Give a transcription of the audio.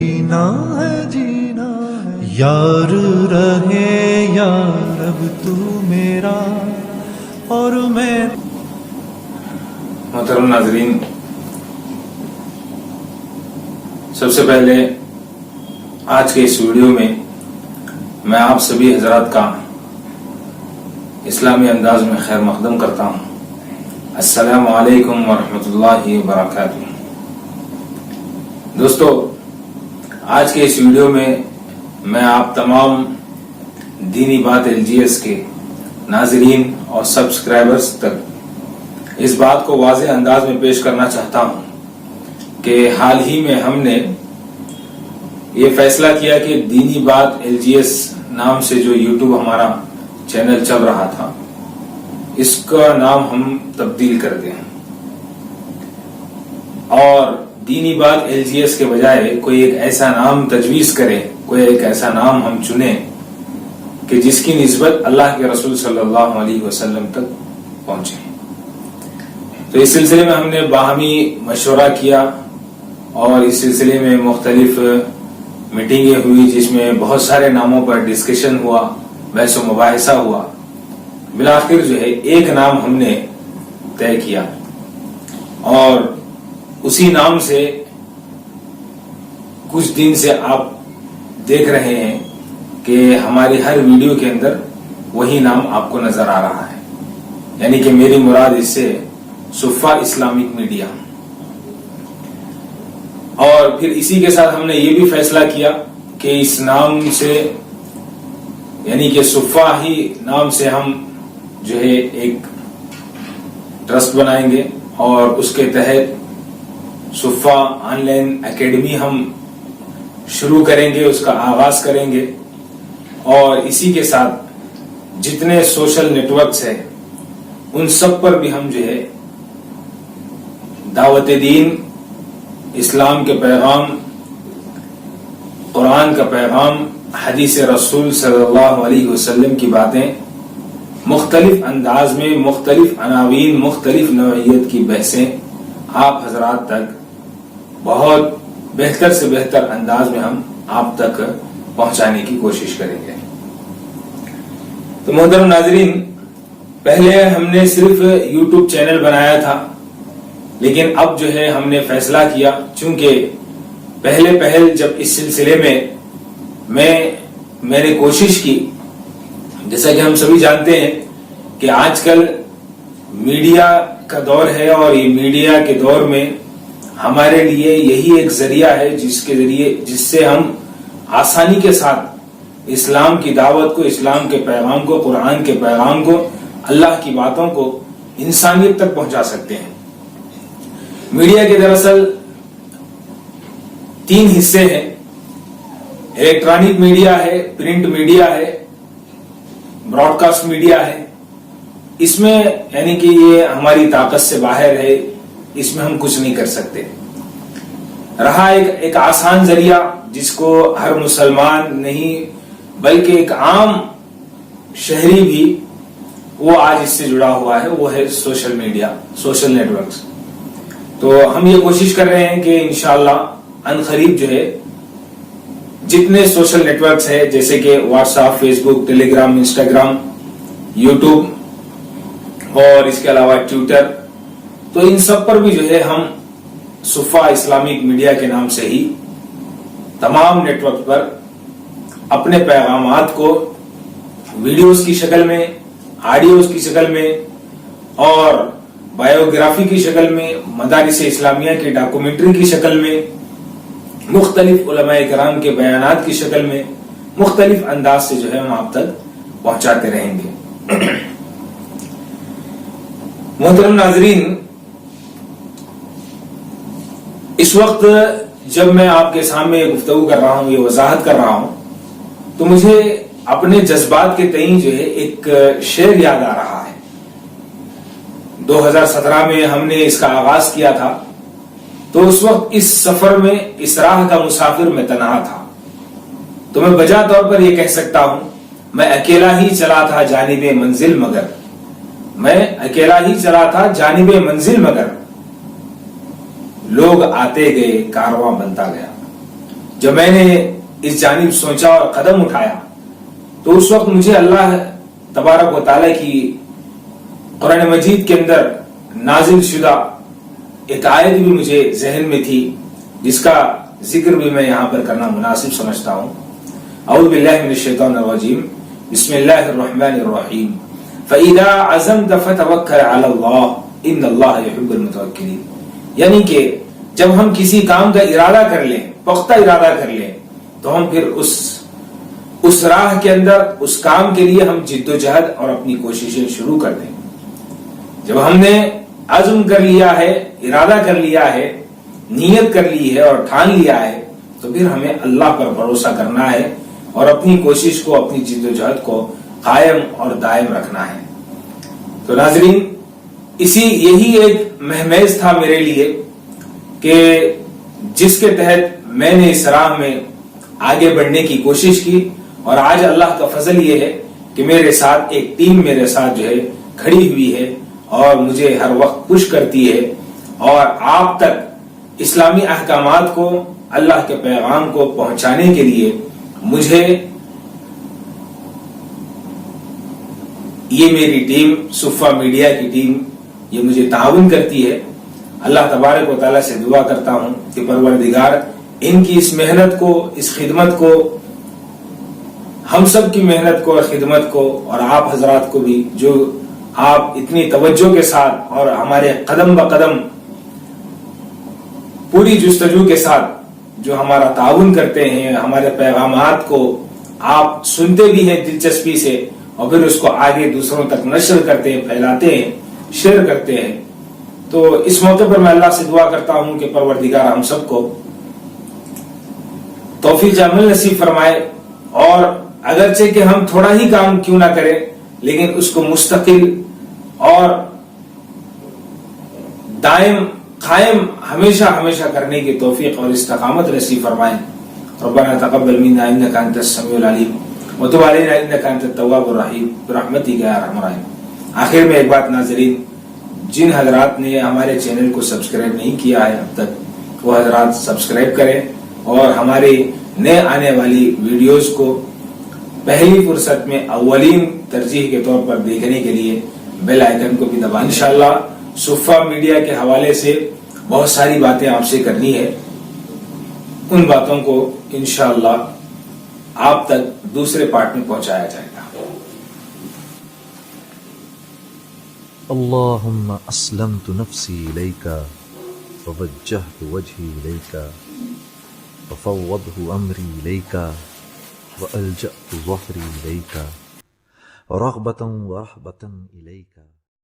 جینا ہے جینا ہے یار رہے یا رب تو میرا اور میں. محترم ناظرین، سب سے پہلے آج کے اس ویڈیو میں آپ سبھی حضرات کا اسلامی انداز میں خیر مقدم کرتا ہوں. السلام علیکم ورحمۃ اللہ وبرکاتہ. دوستو، آج کے اس ویڈیو میں آپ تمام دینی بات LGS کے ناظرین اور سبسکرائبرز تک اس بات کو واضح انداز میں پیش کرنا چاہتا ہوں کہ حال ہی میں ہم نے یہ فیصلہ کیا کہ دینی بات LGS نام سے جو YouTube ہمارا چینل چل رہا تھا، اس کا نام ہم تبدیل کر دیں اور دینی بات LGS کے بجائے کوئی ایک ایسا نام تجویز کریں، کوئی ایک ایسا نام ہم چنیں کہ جس کی نسبت اللہ کے رسول صلی اللہ علیہ وسلم تک پہنچے. تو اس سلسلے میں ہم نے باہمی مشورہ کیا اور اس سلسلے میں مختلف میٹنگیں ہوئی، جس میں بہت سارے ناموں پر ڈسکشن ہوا، بحث و مباحثہ ہوا. بالآخر جو ہے ایک نام ہم نے طے کیا اور اسی نام سے کچھ دن سے آپ دیکھ رہے ہیں کہ ہماری ہر ویڈیو کے اندر وہی نام آپ کو نظر آ رہا ہے، یعنی کہ میری مراد اس سے صفہ اسلامک میڈیا. اور پھر اسی کے ساتھ ہم نے یہ بھی فیصلہ کیا کہ اس نام سے، یعنی کہ صفہ ہی نام سے ہم جو ہے ایک ٹرسٹ بنائیں گے اور اس کے تحت صفہ آن لائن اکیڈمی ہم شروع کریں گے، اس کا آغاز کریں گے. اور اسی کے ساتھ جتنے سوشل نیٹ ورکس ہیں ان سب پر بھی ہم جو ہے دعوت دین، اسلام کے پیغام، قرآن کا پیغام، حدیث رسول صلی اللہ علیہ وسلم کی باتیں مختلف انداز میں، مختلف عناوین، مختلف نوعیت کی بحثیں آپ حضرات تک بہت بہتر سے بہتر انداز میں ہم آپ تک پہنچانے کی کوشش کریں گے. تو محترم ناظرین، پہلے ہم نے صرف YouTube چینل بنایا تھا، لیکن اب جو ہے ہم نے فیصلہ کیا، چونکہ پہل جب اس سلسلے میں نے کوشش کی، جیسا کہ ہم سبھی جانتے ہیں کہ آج کل میڈیا کا دور ہے اور یہ میڈیا کے دور میں ہمارے لیے یہی ایک ذریعہ ہے جس سے ہم آسانی کے ساتھ اسلام کی دعوت کو، اسلام کے پیغام کو، قرآن کے پیغام کو، اللہ کی باتوں کو انسانیت تک پہنچا سکتے ہیں. میڈیا کے دراصل 3 حصے ہیں: الیکٹرانک میڈیا ہے، پرنٹ میڈیا ہے، براڈ کاسٹ میڈیا ہے. اس میں یعنی کہ یہ ہماری طاقت سے باہر ہے، اس میں ہم کچھ نہیں کر سکتے. رہا ایک آسان ذریعہ جس کو ہر مسلمان نہیں بلکہ ایک عام شہری بھی وہ آج اس سے جڑا ہوا ہے، وہ ہے social media, social networks. تو ہم یہ کوشش کر رہے ہیں کہ انشاءاللہ عنقریب جو ہے جتنے سوشل نیٹ ورکس ہیں، جیسے کہ واٹس ایپ، فیس بک، ٹیلی گرام، انسٹاگرام، یوٹیوب اور اس کے علاوہ ٹویٹر، تو ان سب پر بھی جو ہے ہم صفہ اسلامک میڈیا کے نام سے ہی تمام نیٹ ورک پر اپنے پیغامات کو ویڈیوز کی شکل میں، آڈیوز کی شکل میں اور بایوگرافی کی شکل میں، مدارس اسلامیہ کی ڈاکومنٹری کی شکل میں، مختلف علماء کرام کے بیانات کی شکل میں، مختلف انداز سے جو ہے ہم آپ تک پہنچاتے رہیں گے. محترم ناظرین، اس وقت جب میں آپ کے سامنے یہ گفتگو کر رہا ہوں، یہ وضاحت کر رہا ہوں، تو مجھے اپنے جذبات کے تئیں جو ہے ایک شعر یاد آ رہا ہے. 2017 میں ہم نے اس کا آغاز کیا تھا، تو اس وقت اس سفر میں، اس راہ کا مسافر میں تنہا تھا. تو میں بجا طور پر یہ کہہ سکتا ہوں، میں اکیلا ہی چلا تھا جانب منزل مگر، میں اکیلا ہی چلا تھا جانب منزل مگر، لوگ آتے گئے کارواں بنتا گیا. جب میں نے اس جانب سوچا اور قدم اٹھایا تو اس وقت مجھے اللہ تبارک و تعالیٰ کی قرآن مجید کے اندر نازل شدہ ایک آیت بھی مجھے ذہن میں تھی، جس کا ذکر بھی میں یہاں پر کرنا مناسب سمجھتا ہوں۔ اعوذ باللہ من الشیطان الرجیم، بسم اللہ الرحمن الرحیم، فَإِذَا عَزَمْتَ فَتَوَكَّلْ عَلَى اللَّهِ إِنَّ اللَّهَ يُحِبُّ الْمُتَوَكِّلِينَ، یعنی کہ جب ہم کسی کام کا ارادہ کر لیں، پختہ ارادہ کر لیں، تو ہم پھر اس راہ کے اندر اس کام کے لیے ہم جد و جہد اور اپنی کوششیں شروع کر دیں۔ جب ہم نے عزم کر لیا ہے، ارادہ کر لیا ہے، نیت کر لی ہے اور ٹھان لیا ہے، تو پھر ہمیں اللہ پر بھروسہ کرنا ہے اور اپنی کوشش کو، اپنی جد و جہد کو قائم اور دائم رکھنا ہے۔ تو ناظرین، یہی ایک مہمیز تھا میرے لیے کہ جس کے تحت میں نے اس راہ میں آگے بڑھنے کی کوشش کی، اور آج اللہ کا فضل یہ ہے کہ میرے ساتھ ایک ٹیم میرے ساتھ جو ہے کھڑی ہوئی ہے اور مجھے ہر وقت پش کرتی ہے، اور آپ تک اسلامی احکامات کو، اللہ کے پیغام کو پہنچانے کے لیے مجھے یہ میری ٹیم، صفہ میڈیا کی ٹیم، یہ مجھے تعاون کرتی ہے۔ اللہ تبارک و تعالیٰ سے دعا کرتا ہوں کہ پروردگار ان کی اس محنت کو، اس خدمت کو، ہم سب کی محنت کو اور خدمت کو، اور آپ حضرات کو بھی جو آپ اتنی توجہ کے ساتھ اور ہمارے قدم بقدم پوری جستجو کے ساتھ جو ہمارا تعاون کرتے ہیں، ہمارے پیغامات کو آپ سنتے بھی ہیں دلچسپی سے، اور پھر اس کو آگے دوسروں تک نشر کرتے ہیں، پھیلاتے ہیں، شیئر کرتے ہیں۔ تو اس موقع پر میں اللہ سے دعا کرتا ہوں کہ پروردگار ہم سب کو توفیق عمل نصیب فرمائے، اور اگرچہ کہ ہم تھوڑا ہی کام کیوں نہ کریں، لیکن اس کو مستقل اور دائم، قائم ہمیشہ ہمیشہ کرنے کی توفیق اور استقامت نصیب فرمائیں۔ ربنا تقبل منا انك انت السميع العليم وتب علينا انك انت التواب الرحيم برحمتك يا ارحم الراحمين۔ آخر میں ایک بات ناظرین، جن حضرات نے ہمارے چینل کو سبسکرائب نہیں کیا ہے اب تک، وہ حضرات سبسکرائب کریں، اور ہمارے نئے آنے والی ویڈیوز کو پہلی فرصت میں اولین ترجیح کے طور پر دیکھنے کے لیے بیل آئیکن کو بھی دبائیں۔ انشاءاللہ صفہ میڈیا کے حوالے سے بہت ساری باتیں آپ سے کرنی ہے، ان باتوں کو انشاءاللہ آپ تک دوسرے پارٹ میں پہنچایا جائے گا۔ اللهم اسلمت نفسي اليك ووجهت وجهي اليك وفوضت امري اليك والجأت ظهري اليك رغبة ورهبة اليك